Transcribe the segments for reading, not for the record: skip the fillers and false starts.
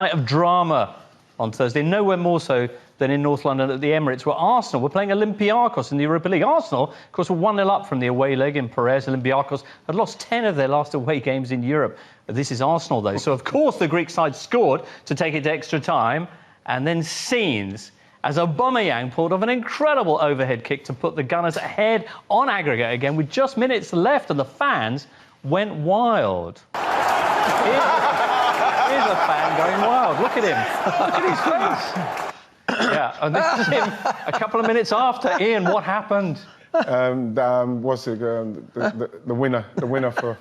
Night of drama on Thursday, nowhere more so than in North London at the Emirates, where Arsenal were playing Olympiacos in the Europa League. Arsenal, of course, were 1-0 up from the away leg in Perez. Olympiacos had lost 10 of their last away games in Europe. This is Arsenal, though. So, of course, the Greek side scored to take it to extra time. And then scenes as Aubameyang pulled off an incredible overhead kick to put the Gunners ahead on aggregate again with just minutes left, and the fans went wild. Here's a fan going wild. Look at him. Look at his face. Yeah, and this is him a couple of minutes after. Ian, what happened? What's it? The winner for,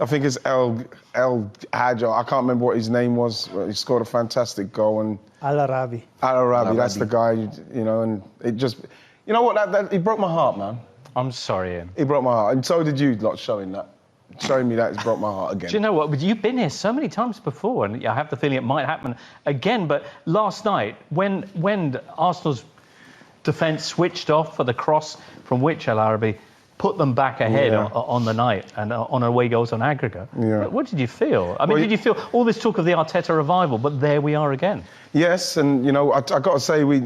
I think it's El Hadja. I can't remember what his name was. He scored a fantastic goal. And Al-Arabi. Al-Arabi, that's the guy, you know, and it just, you know what, he broke my heart, man. I'm sorry, Ian. He broke my heart, and so did you lot showing that. Showing me that has broke my heart again. Do you know what? But you've been here so many times before, and I have the feeling it might happen again. But last night, when Arsenal's defence switched off for the cross from which Al-Arabi put them back ahead on the night and on away goals on aggregate, what did you feel? I mean, did you feel all this talk of the Arteta revival, but there we are again? Yes, and, you know, I got to say, when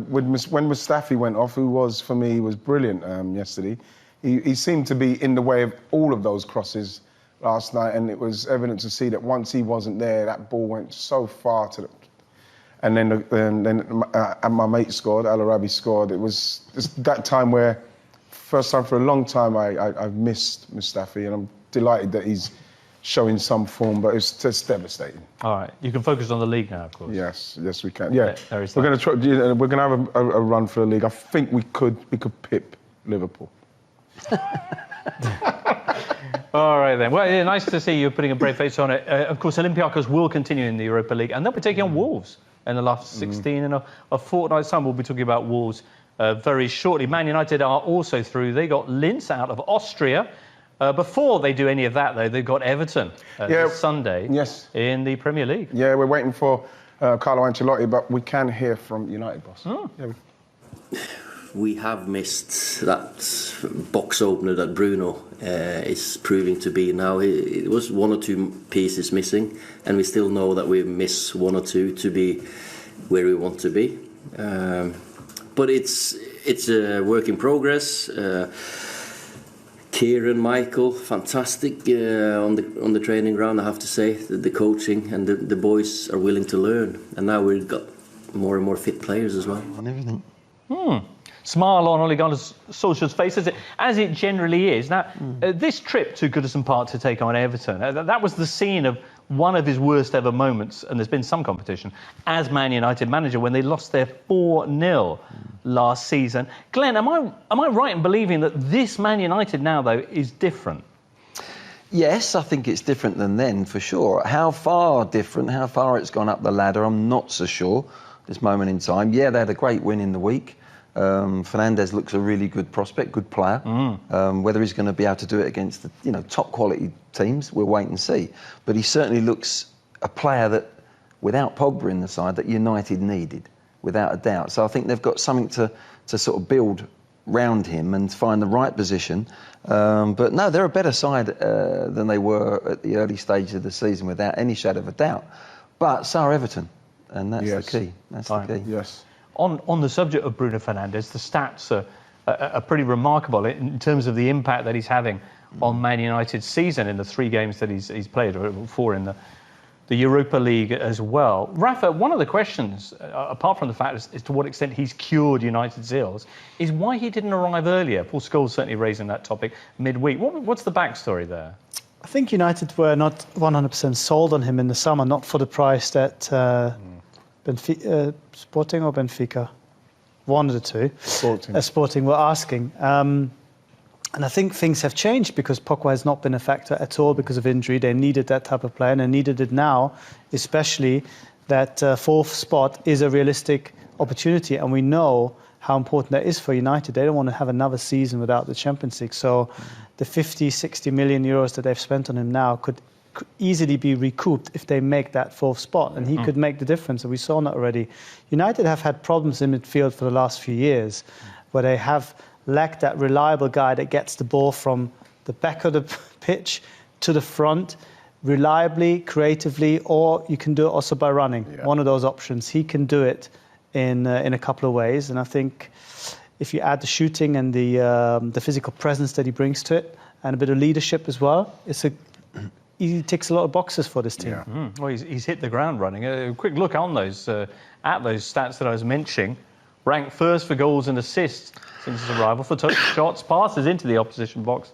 Mustafi went off, who was, for me, was brilliant yesterday, he seemed to be in the way of all of those crosses last night, and it was evident to see that once he wasn't there, that ball went so far to the... And then my mate scored, Al-Arabi scored. It was that time where, first time for a long time, I've missed Mustafi, and I'm delighted that he's showing some form, but it's just devastating. All right, you can focus on the league now, of course. Yes, we can. Yeah, there is we're going to try. We're going to have a run for the league. I think we could pip Liverpool. All right, then. Well, yeah, nice to see you putting a brave face on it. Of course, Olympiacos will continue in the Europa League, and they'll be taking on Wolves in the last 16 in a fortnight's time. We'll be talking about Wolves very shortly. Man United are also through. They got Linz out of Austria. Before they do any of that, though, they've got Everton this Sunday in the Premier League. Yeah, we're waiting for Carlo Ancelotti, but we can hear from United, boss. Oh. Yeah, we have missed that box opener that Bruno is proving to be now. It was one or two pieces missing, and we still know that we miss one or two to be where we want to be. But it's a work in progress. Kieran, Michael, fantastic on the training ground, I have to say. The coaching and the boys are willing to learn, and now we've got more and more fit players as well. On everything. Smile on Ole Gunnar Solskjaer's face, as it generally is. Now, this trip to Goodison Park to take on Everton, that was the scene of one of his worst ever moments, and there's been some competition, as Man United manager when they lost their 4-0 last season. Glenn, am I right in believing that this Man United now, though, is different? Yes, I think it's different than then, for sure. How far different, how far it's gone up the ladder, I'm not so sure at this moment in time. Yeah, they had a great win in the week. Fernandes looks a really good prospect, good player. Whether he's going to be able to do it against the top quality teams, we'll wait and see. But he certainly looks a player that, without Pogba in the side, that United needed, without a doubt. So I think they've got something to sort of build round him and find the right position. But no, they're a better side than they were at the early stages of the season, without any shadow of a doubt. But so are Everton, and that's the key. That's the key. Yes. On the subject of Bruno Fernandes, the stats are pretty remarkable in terms of the impact that he's having on Man United's season in the 3 games that he's played, or 4 in the Europa League as well. Rafa, one of the questions, apart from the fact as to what extent he's cured United's ills, is why he didn't arrive earlier. Paul Scholes certainly raising that topic midweek. What's the backstory there? I think United were not 100% sold on him in the summer, not for the price that Sporting or Benfica, one of the two, Sporting were asking. And I think things have changed because Pogba has not been a factor at all because of injury. They needed that type of player, and they needed it now, especially that 4th spot is a realistic opportunity, and we know how important that is for United. They don't want to have another season without the Champions League. So the 50-60 million euros that they've spent on him now could easily be recouped if they make that 4th spot, and he could make the difference, and we saw that already. United have had problems in midfield for the last few years where they have lacked that reliable guy that gets the ball from the back of the pitch to the front, reliably, creatively, or you can do it also by running. Yeah. One of those options. He can do it in a couple of ways, and I think if you add the shooting and the physical presence that he brings to it, and a bit of leadership as well, he ticks a lot of boxes for this team. Yeah. Well, he's hit the ground running. A quick look on those at those stats that I was mentioning. Ranked first for goals and assists since his arrival, for total shots, passes into the opposition box,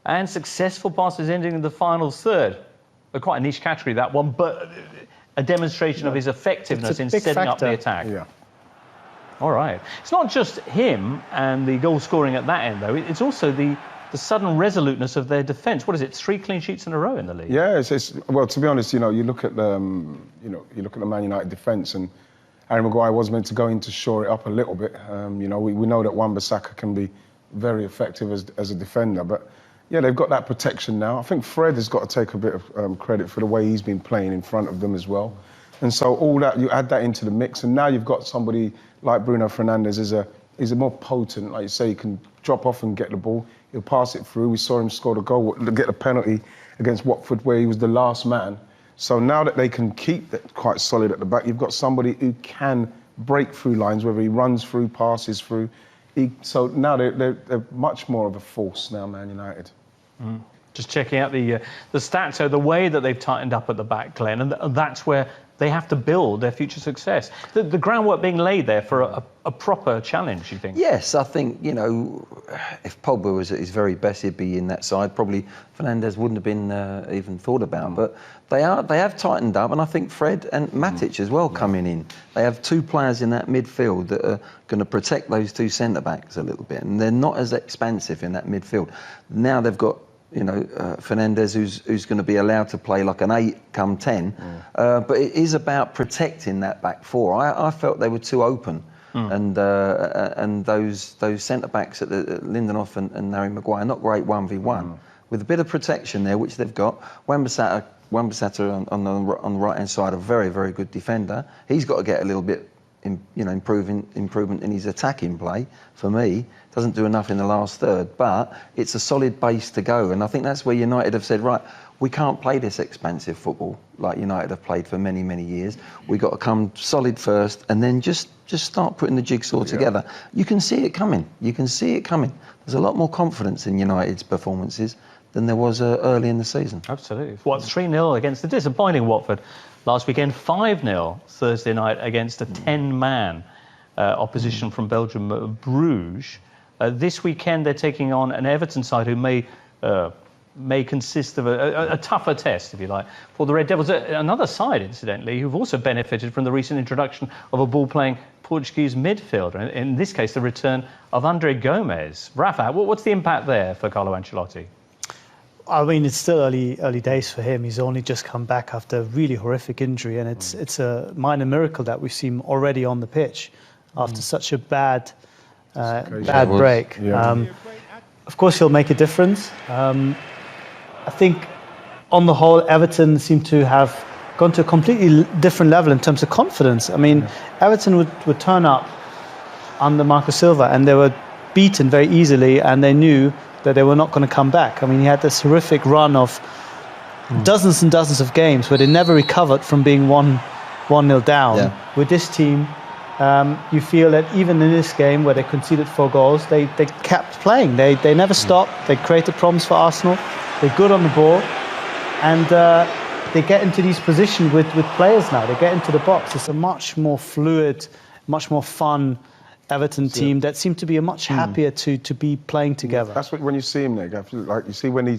and successful passes ending in the final third. Quite a niche category, that one, but a demonstration of his effectiveness in setting up the attack. Yeah. All right. It's not just him and the goal scoring at that end, though. It's also the sudden resoluteness of their defence. What is it? 3 clean sheets in a row in the league. Yeah. Well, to be honest, you look at the Man United defence, and Harry Maguire was meant to go in to shore it up a little bit. We know that Wan-Bissaka can be very effective as a defender, but yeah, they've got that protection now. I think Fred has got to take a bit of credit for the way he's been playing in front of them as well. And so all that, you add that into the mix, and now you've got somebody like Bruno Fernandes is a more potent, like you say, he can drop off and get the ball. He'll pass it through. We saw him score the goal, get a penalty against Watford where he was the last man. So now that they can keep that quite solid at the back, you've got somebody who can break through lines, whether he runs through, passes through. So now they're much more of a force now, Man United. Mm. Just checking out the stats, so the way that they've tightened up at the back, Glenn, and that's where they have to build their future success. The groundwork being laid there for a proper challenge, you think? Yes, I think, if Pogba was at his very best, he'd be in that side. Probably Fernandes wouldn't have been even thought about. But they have tightened up, and I think Fred and Matic as well coming in. They have 2 players in that midfield that are going to protect those 2 centre-backs a little bit, and they're not as expansive in that midfield. Now they've got Fernandes, who's going to be allowed to play like an 8 come 10. But it is about protecting that back 4. I felt they were too open. And those centre-backs at Lindelof and Harry Maguire, not great 1v1. With a bit of protection there, which they've got. Wan-Bissaka on the right-hand side, a very, very good defender. He's got to get a little bit improvement in his attacking play. For me, doesn't do enough in the last third, but it's a solid base to go, and I think that's where United have said, right, we can't play this expansive football like United have played for many, many years. We've got to come solid first and then just start putting the jigsaw together. You can see it coming. There's a lot more confidence in United's performances than there was early in the season. Absolutely. 3-0 against the disappointing Watford last weekend, 5-0 Thursday night against a 10-man opposition from Belgium, Bruges. This weekend they're taking on an Everton side who may consist of a tougher test, if you like, for the Red Devils. Another side, incidentally, who've also benefited from the recent introduction of a ball-playing Portuguese midfielder. In this case, the return of Andre Gomes. Rafa, what's the impact there for Carlo Ancelotti? I mean, it's still early days for him. He's only just come back after a really horrific injury, and it's a minor miracle that we've seen already on the pitch after such a bad break. Yeah. Of course, he'll make a difference. I think, on the whole, Everton seem to have gone to a completely different level in terms of confidence. I mean, Everton would turn up under Marco Silva, and they were beaten very easily, and they knew that they were not going to come back. I mean, he had this horrific run of dozens and dozens of games where they never recovered from being 1-0 down. Yeah. With this team, you feel that even in this game where they conceded 4 goals, they kept playing. They never stopped. They created problems for Arsenal. They're good on the ball, and they get into these positions with players now. They get into the box. It's a much more fluid, much more fun Everton team that seem to be much happier to be playing together. That's when you see him there, Gav, like you see when he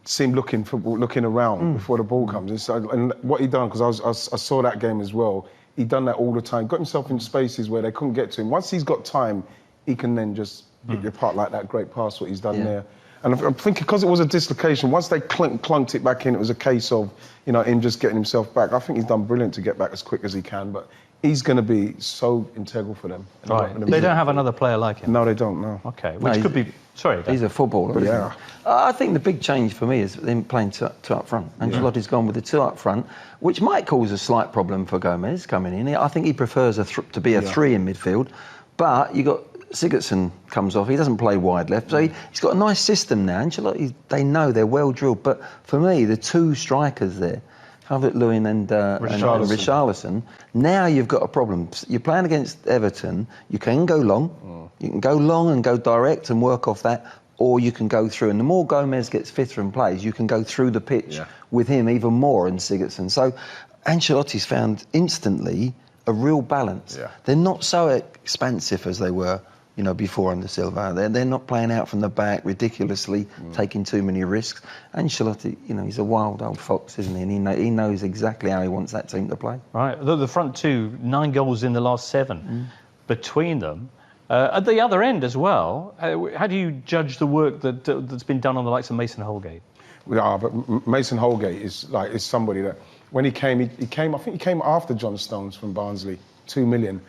see him looking around before the ball comes. And what he done, because I saw that game as well. He done that all the time. Got himself in spaces where they couldn't get to him. Once he's got time, he can then just pick you apart like that great pass what he's done there. And I'm thinking, because it was a dislocation, once they clunked it back in, it was a case of him just getting himself back. I think he's done brilliant to get back as quick as he can, but he's going to be so integral for them. Right. They don't have another player like him? No, they don't, no. OK, which could be... Sorry. He's a footballer, isn't he? I think the big change for me is them playing two up front. Ancelotti's gone with the 2 up front, which might cause a slight problem for Gomez coming in. I think he prefers to be a 3 in midfield, but you got Sigurdsson comes off. He doesn't play wide left, so he's got a nice system now. Ancelotti, they know they're well drilled. But for me, the two strikers there, Calvert-Lewin and Richarlison, now you've got a problem. You're playing against Everton. You can go long. You can go long and go direct and work off that, or you can go through. And the more Gomez gets fitter and plays, you can go through the pitch with him even more and Sigurdsson. So Ancelotti's found instantly a real balance. They're not so expansive as they were, you know, before under Silva. They're not playing out from the back ridiculously, taking too many risks. Ancelotti, you know, he's a wild old fox, isn't he? And he knows exactly how he wants that team to play. Right. The front two, 9 goals in the last 7 between them. At the other end as well, how do you judge the work that's been done on the likes of Mason Holgate? Yeah, but Mason Holgate is somebody that when he came, I think he came after John Stones from Barnsley, 2 million.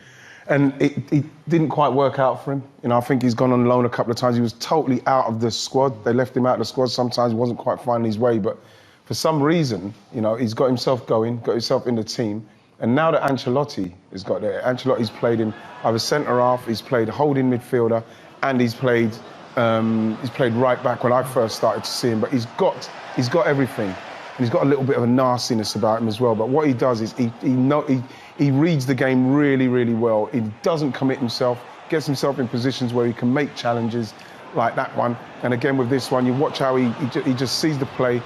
And it didn't quite work out for him. You know, I think he's gone on loan a couple of times. He was totally out of the squad. They left him out of the squad. Sometimes he wasn't quite finding his way. But for some reason, you know, he's got himself going, got himself in the team. And now that Ancelotti has got there, Ancelotti's played him either centre-half, he's played holding midfielder, and he's played right back when I first started to see him. But he's got everything. And he's got a little bit of a nastiness about him as well. But what he does is he reads the game really, really well. He doesn't commit himself, gets himself in positions where he can make challenges like that one. And again, with this one, you watch how he just sees the play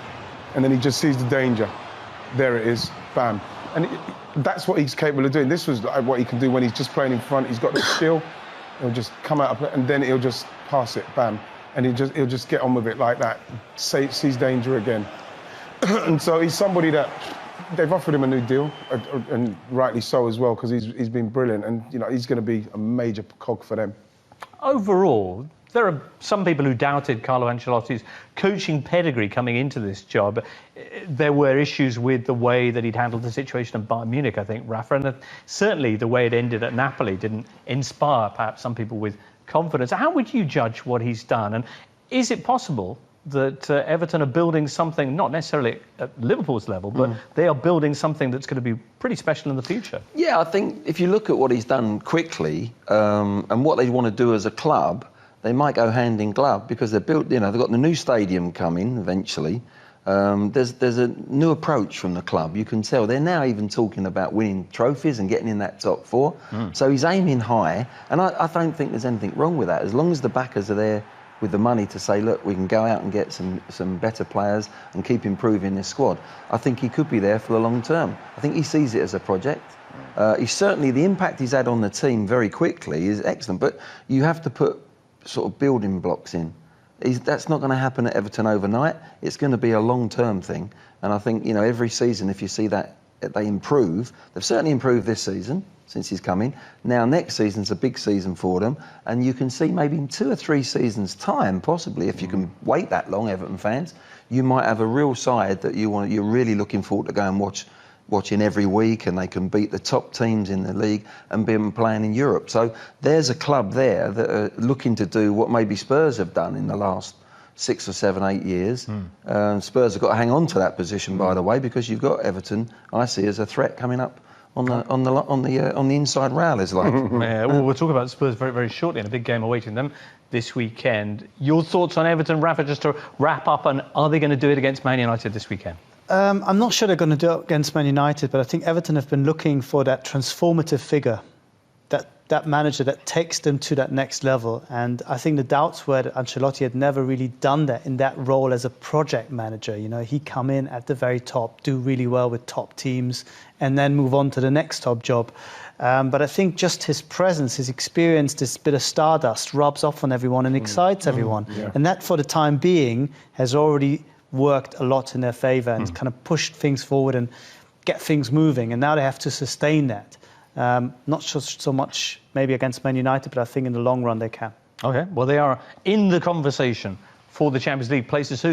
and then he just sees the danger. There it is, bam. And that's what he's capable of doing. This was like what he can do when he's just playing in front. He's got the skill. He'll just come out and then he'll just pass it, bam. And he'll just get on with it like that. Sees danger again. And so he's somebody that they've offered him a new deal, and rightly so as well, because he's been brilliant, and you know he's going to be a major cog for them. Overall, there are some people who doubted Carlo Ancelotti's coaching pedigree coming into this job. There were issues with the way that he'd handled the situation at Bayern Munich, I think, Rafa, and certainly the way it ended at Napoli didn't inspire perhaps some people with confidence. How would you judge what he's done, and is it possible that Everton are building something, not necessarily at Liverpool's level, but they are building something that's going to be pretty special in the future? Yeah, I think if you look at what he's done quickly and what they want to do as a club, they might go hand in glove because they've built, you know, they've got the new stadium coming eventually. There's a new approach from the club. You can tell they're now even talking about winning trophies and getting in that top 4. So he's aiming high, and I don't think there's anything wrong with that as long as the backers are there with the money to say, look, we can go out and get some better players and keep improving this squad. I think he could be there for the long term. I think he sees it as a project. He's certainly, the impact he's had on the team very quickly is excellent, but you have to put sort of building blocks in. That's not going to happen at Everton overnight. It's going to be a long-term thing. And I think, you know, every season, if you see that they improve, they've certainly improved this season since he's come in. Now, next season's a big season for them, and you can see maybe in 2 or 3 seasons' time, possibly, if you can wait that long, Everton fans, you might have a real side that you're really looking forward to go and watching every week, and they can beat the top teams in the league and be playing in Europe. So there's a club there that are looking to do what maybe Spurs have done in the last 6 or 7, 8 years. Spurs have got to hang on to that position, by the way, because you've got Everton, I see, as a threat coming up on the inside rail, is like. Yeah, well, we'll talk about Spurs very, very shortly, and a big game awaiting them this weekend. Your thoughts on Everton, Rafa, just to wrap up, and are they going to do it against Man United this weekend? I'm not sure they're going to do it against Man United, but I think Everton have been looking for that transformative figure, that manager that takes them to that next level. And I think the doubts were that Ancelotti had never really done that in that role as a project manager. You know, he come in at the very top, do really well with top teams, and then move on to the next top job. But I think just his presence, his experience, this bit of stardust rubs off on everyone and excites everyone. Yeah. And that, for the time being, has already worked a lot in their favour and kind of pushed things forward and get things moving. And now they have to sustain that. Not so much maybe against Man United, but I think in the long run they can. OK, well, they are in the conversation for the Champions League places.